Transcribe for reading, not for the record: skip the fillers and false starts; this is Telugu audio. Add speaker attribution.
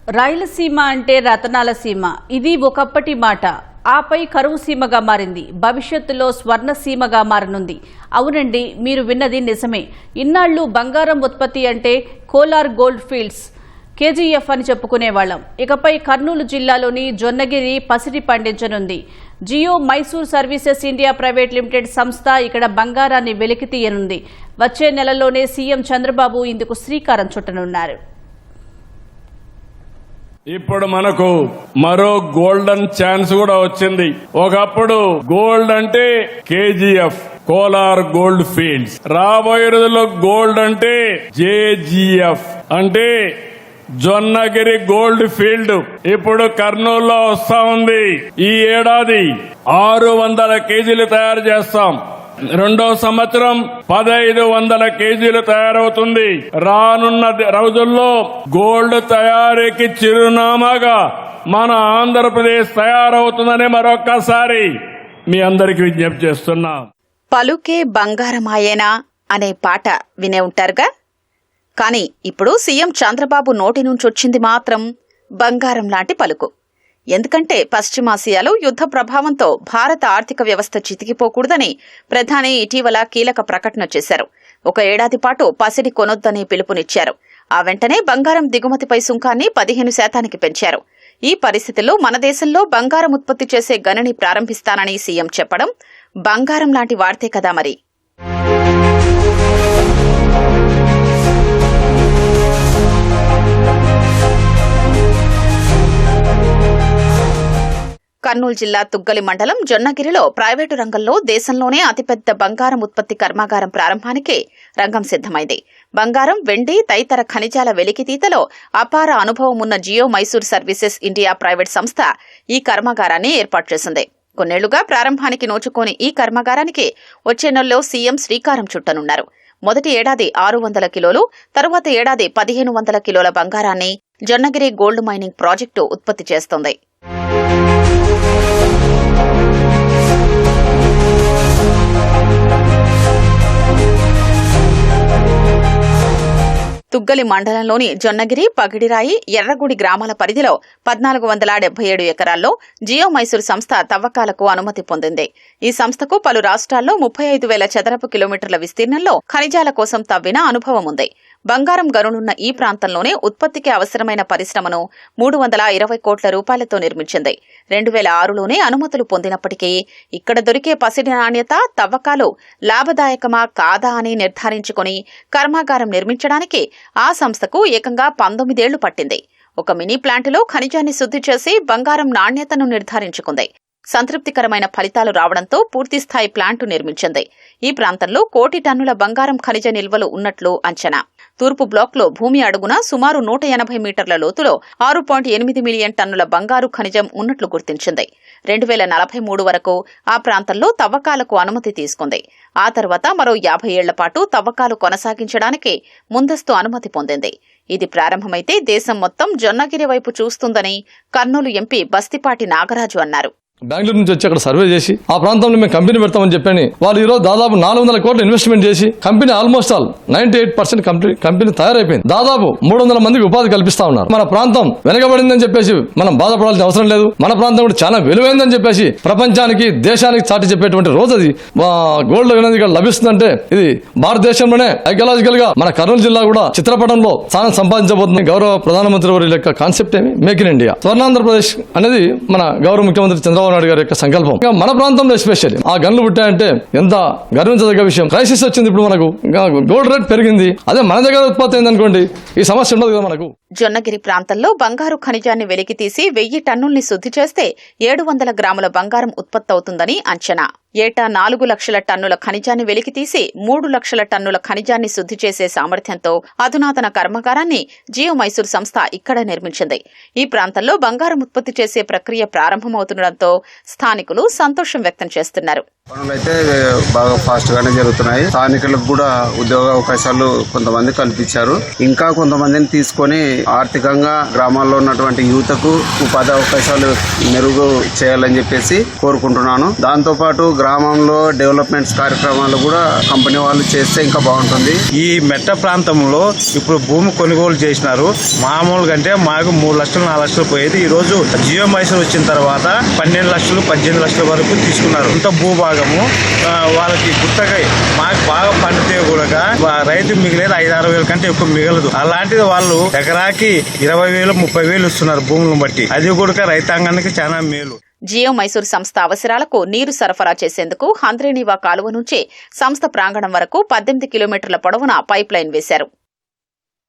Speaker 1: రాయలసీమ అంటే రతనాల సీమ, ఇది ఒకప్పటి మాట. ఆపై కరువు సీమగా మారింది. భవిష్యత్తులో స్వర్ణసీమగా మారనుంది. అవునండి, మీరు విన్నది నిజమే. ఇన్నాళ్లు బంగారం ఉత్పత్తి అంటే కోలార్ గోల్డ్ ఫీల్డ్స్, కేజీఎఫ్ అని చెప్పుకునేవాళ్లం. ఇకపై కర్నూలు జిల్లాలోని జొన్నగిరి పసిడి పండించనుంది. Geo Mysore Services India Private Limited సంస్థ ఇక్కడ బంగారాన్ని వెలికి తీయనుంది. వచ్చే నెలలోనే సీఎం చంద్రబాబు ఇందుకు శ్రీకారం చుట్టనున్నారు.
Speaker 2: ఇప్పుడు మనకు మరో గోల్డెన్ ఛాన్స్ కూడా వచ్చింది. ఒకప్పుడు గోల్డ్ అంటే కేజీఎఫ్, కోలార్ గోల్డ్ ఫీల్డ్స్. రాబోయే రోజుల్లో గోల్డ్ అంటే జేజీఎఫ్, అంటే జొన్నగిరి గోల్డ్ ఫీల్డ్. ఇప్పుడు కర్నూలులో వస్తా ఉంది. ఈ ఏడాది 600 కేజీలు తయారు చేస్తాం. రెండో సంవత్సరం 1500 కేజీలు తయారవుతుంది. రానున్న రోజుల్లో గోల్డ్ తయారీకి చిరునామాగా మన ఆంధ్రప్రదేశ్ తయారవుతుందని మరొక్కసారి మీ అందరికి విజ్ఞప్తి చేస్తున్నా.
Speaker 3: పలుకే బంగారమాయేనా అనే పాట వినే ఉంటారుగా. కానీ ఇప్పుడు సీఎం చంద్రబాబు నోటి నుంచి వచ్చింది మాత్రం బంగారం లాంటి పలుకు. ఎందుకంటే పశ్చిమాసియాలో యుద్ధ ప్రభావంతో భారత ఆర్థిక వ్యవస్థ చితికిపోకూడదని ప్రధాని ఇటీవల కీలక ప్రకటన చేశారు. 1 ఏడాది పాటు పసిడి కొనొద్దని పిలుపునిచ్చారు. ఆ వెంటనే బంగారం దిగుమతిపై సుంకాన్ని 15% పెంచారు. ఈ పరిస్థితుల్లో మన దేశంలో బంగారం ఉత్పత్తి చేసే గనిని ప్రారంభిస్తానని సీఎం చెప్పడం బంగారం లాంటి వార్తే కదా మరి. కర్నూలు జిల్లా తుగ్గలి మండలం జొన్నగిరిలో ప్రైవేటు రంగంలో దేశంలోనే అతిపెద్ద బంగారం ఉత్పత్తి కర్మాగారం ప్రారంభానికి రంగం సిద్దమైంది. బంగారం, వెండి తదితర ఖనిజాల వెలికితీతలో అపార అనుభవం ఉన్న Geo Mysore Services India Private సంస్థ ఈ కర్మాగారాన్ని ఏర్పాటు చేసింది. కొన్నేళ్లుగా ప్రారంభానికి నోచుకోని ఈ కర్మాగారానికి వచ్చే నెలలో సీఎం శ్రీకారం చుట్టనున్నారు. మొదటి ఏడాది 600 కిలోలు, తరువాత ఏడాది 1500 కిలోల బంగారాన్ని జొన్నగిరి గోల్డ్ మైనింగ్ ప్రాజెక్టు ఉత్పత్తి చేస్తోంది. తుగ్గలి మండలంలోని జొన్నగిరి, పగిడిరాయి, ఎర్రగుడి గ్రామాల పరిధిలో 1477 ఎకరాల్లో జియో మైసూర్ సంస్థ తవ్వకాలకు అనుమతి పొందింది. ఈ సంస్థకు పలు రాష్ట్రాల్లో 35,000 చదరపు కిలోమీటర్ల విస్తీర్ణంలో ఖనిజాల కోసం తవ్విన అనుభవం ఉంది. బంగారం గనులున్న ఈ ప్రాంతంలోనే ఉత్పత్తికి అవసరమైన పరిశ్రమను 320 కోట్ల రూపాయలతో నిర్మించింది. 2006లోనే అనుమతులు పొందినప్పటికీ ఇక్కడ దొరికే పసిడి నాణ్యత, తవ్వకాలు లాభదాయకమా కాదా అని నిర్ధారించుకుని కర్మాగారం నిర్మించడానికి ఆ సంస్థకు ఏకంగా 19 ఏళ్లు పట్టింది. ఒక మినీ ప్లాంటులో ఖనిజాన్ని శుద్ధి చేసి బంగారం నాణ్యతను నిర్ధారించుకుంది. సంతృప్తికరమైన ఫలితాలు రావడంతో పూర్తిస్థాయి ప్లాంటు నిర్మించింది. ఈ ప్రాంతంలో 1 కోటి టన్నుల బంగారం ఖనిజ నిల్వలు ఉన్నట్లు అంచనా. తూర్పు బ్లాక్లో భూమి అడుగున సుమారు 180 మీటర్ల లోతులో 6.8 మిలియన్ టన్నుల బంగారు ఖనిజం ఉన్నట్లు గుర్తించింది. 2043 వరకు ఆ ప్రాంతంలో తవ్వకాలకు అనుమతి తీసుకుంది. ఆ తర్వాత మరో 50 ఏళ్ల పాటు తవ్వకాలు కొనసాగించడానికి ముందస్తు అనుమతి పొందింది. ఇది ప్రారంభమైతే దేశం మొత్తం జొన్నగిరి వైపు చూస్తుందని కర్నూలు ఎంపీ బస్తిపాటి నాగరాజు అన్నారు.
Speaker 4: బెంగళూరు నుంచి వచ్చి అక్కడ సర్వే చేసి ఆ ప్రాంతంలో మేము కంపెనీ పెడతామని చెప్పని వాళ్ళు ఈరోజు దాదాపు 400 కోట్లు ఇన్వెస్ట్మెంట్ చేసి కంపెనీ ఆల్మోస్ట్ 98% కంపెనీ తయారైపోయింది. దాదాపు 300 మందికి ఉపాధి కల్పిస్తా ఉన్నారు. మన ప్రాంతం వెనకబడిందని చెప్పేసి మనం బాధపడాల్సిన అవసరం లేదు. మన ప్రాంతం కూడా చాలా విలువైందని చెప్పేసి ప్రపంచానికి, దేశానికి చాటి చెప్పేటువంటి రోజు అది గోల్డ్ అనేది ఇక్కడ లభిస్తుందంటే ఇది భారతదేశంలోనే సైకలాజికల్ గా మన కర్నూలు జిల్లా కూడా చిత్రపటంలో స్థానం సంపాదించబోతుంది. గౌరవ ప్రధానమంత్రి వారి యొక్క కాన్సెప్ట్ ఏమి మేక్ ఇన్ ఇండియా, స్వర్ణాంధ్రప్రదేశ్ అనేది మన గౌరవ ముఖ్యమంత్రి చంద్రబాబు నాయుడు గారి యొక్క సంకల్పం. మన ప్రాంతంలో ఎస్పెషల్లీ ఆ గన్లు పుట్టాయంటే ఎంత గర్వించదగ్గ విషయం. క్రైసిస్ వచ్చింది, ఇప్పుడు మనకు గోల్డ్ రేట్ పెరిగింది. అదే మన దగ్గర ఉత్పత్తి అయింది అనుకోండి, ఈ సమస్య ఉండదు కదా మనకు.
Speaker 3: జొన్నగిరి ప్రాంతంలో బంగారు ఖనిజాన్ని వెలికి తీసి 1000 టన్నుల్ని శుద్ధి చేస్తే 700 గ్రాముల బంగారం ఉత్పత్తి అవుతుందని అంచనా. ఏటా 4 లక్షల టన్నుల ఖనిజాన్ని వెలికి తీసి 3 లక్షల టన్నుల ఖనిజాన్ని శుద్ధి చేసే సామర్థ్యంతో అధునాతన కర్మాగారాన్ని జియో మైసూర్ సంస్థ ఇక్కడ నిర్మించింది. ఈ ప్రాంతంలో బంగారం ఉత్పత్తి చేసే ప్రక్రియ ప్రారంభమవుతుండటంతో స్థానికులు సంతోషం వ్యక్తం చేస్తున్నారు.
Speaker 5: పనులైతే బాగా ఫాస్ట్ గానే జరుగుతున్నాయి. స్థానికులకు కూడా ఉద్యోగ అవకాశాలు కొంతమంది కల్పించారు. ఇంకా కొంతమందిని తీసుకొని ఆర్థికంగా గ్రామాల్లో ఉన్నటువంటి యువతకు ఉపాధి అవకాశాలు మెరుగు చేయాలని చెప్పేసి కోరుకుంటున్నాను. దాంతో పాటు గ్రామంలో డెవలప్మెంట్స్ కార్యక్రమాలు కూడా కంపెనీ వాళ్ళు చేస్తే ఇంకా బాగుంటుంది.
Speaker 6: ఈ మెట్ట ప్రాంతంలో ఇప్పుడు భూమి కొనుగోలు చేసినారు. మామూలుగా అంటే మాకు 3 లక్షలు 4 లక్షలు పోయేది ఈ రోజు జియో మైసూర్ వచ్చిన తర్వాత 12 లక్షలు 18 లక్షల వరకు తీసుకున్నారు. ఇంత భూభాగము వాళ్ళకి గుత్తగా మాకు బాగా పండితే కూడా రైతు మిగిలేదు 5-6 వేల కంటే ఎక్కువ మిగలదు. అలాంటిది వాళ్ళు ఎకరాకి 20,000 30,000 ఇస్తున్నారు భూములను బట్టి. అది కూడా రైతాంగానికి చాలా మేలు.
Speaker 3: జియో మైసూర్ సంస్థ అవసరాలకు నీరు సరఫరా చేసేందుకు హంద్రేనీవా కాలువ నుంచి సంస్థ ప్రాంగణం వరకు 18 కిలోమీటర్ల పొడవున పైప్ లైన్ వేశారు.